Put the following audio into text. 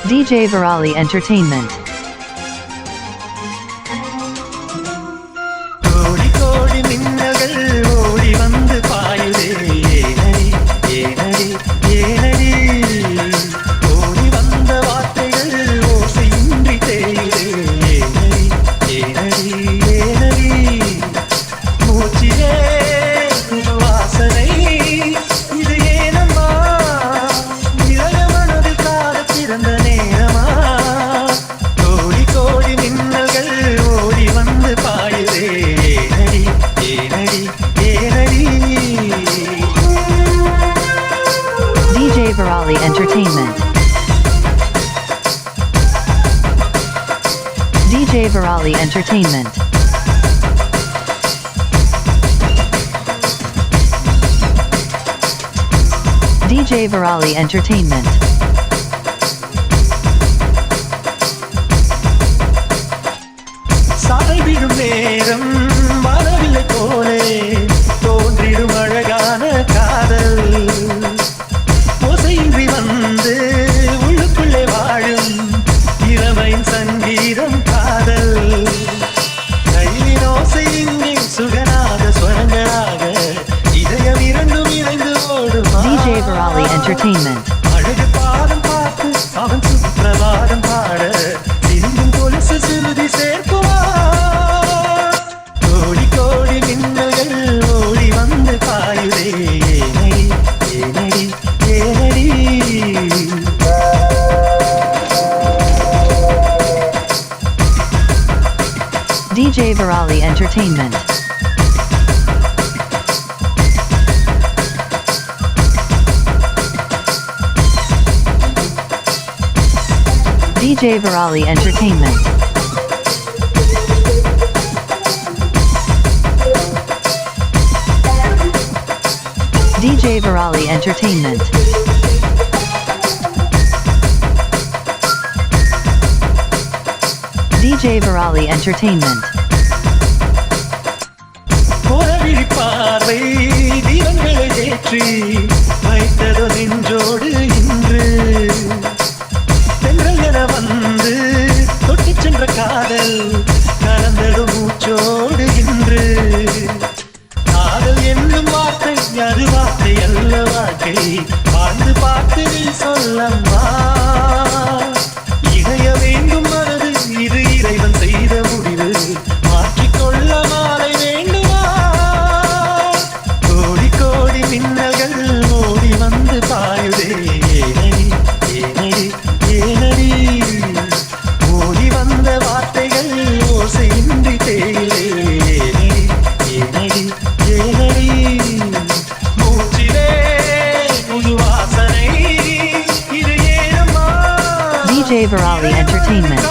DJ Virali Entertainment. கோடி கோடி மின்னல்கள் ஓடி வந்து பாயுதே ஏனடி ஏனடி ஏனடி ஓடி வந்த வார்த்தைகள் ஓசையின்றி தேயுதே ஏனடி ஏனடி ஏனடி மூச்சிலே புது வாசனை இது ஏனம்மா இளைய மனதில் காத பிறந்த நேரமா கோடி கோடி மின்னல்கள் ஓடி வந்து பாயுதே ஏனடி ஏனடி ஏனடி DJ Virali Entertainment. DJ Virali Entertainment. DJ Virali Entertainment. Sai விடும் நேரம் வானவில்லை போலே தோன்றிடும் அழகான காதல் ஓசையின்றி வந்து உள்ளுக்குள்ளே வாழும் இளமையின் சங்கீதம் காதல் கையின் ஓசை இங்கே சுகநாத ஸ்வரங்களாக இதயம் இரண்டும் இணைந்து ஓடுமா DJ Virali Entertainment. அழகு பாதம் பார்த்து அவன் சுப்பிரபாதம் பாட திரும்பும் கொலுசு சுருதி சேர்க்குமா கோடி கோடி மின்னல்கள் ஓடி வந்து பாயுதே ஏனடி ஏனடி ஏனடி DJ Virali Entertainment. DJ Virali Entertainment. DJ Virali Entertainment. DJ Virali Entertainment. கோரவிழி பார்வை தீபங்களை ஏற்றி வைத்ததோ நெஞ்சோடு இன்று தென்றல் என வந்து தொட்டிச் சென்ற காதல் கலந்தடும் மூச்சோடு இன்று காதல் என்னும் வார்த்தை அது வார்த்தை அல்ல வாழ்க்கை வாழ்ந்து பார்த்து நீ சொல்லம்மா இணைய வேண்டும் மனது இது இறைவன் செய்த முடிவு மாற்றிக்கொள்ள மாலை வேண்டுமா கோடி கோடி மின்னல்கள் ஓடி வந்து பாயுதே ஏனடி ஏனடி ஏனடி ஓடி வந்த வார்த்தைகள் ஓசையின்றி தேயிலே ஏனடி ஏனடி ஏனடி மூச்சிலே புது வாசனை இது ஏனம்மா DJ Virali Entertainment.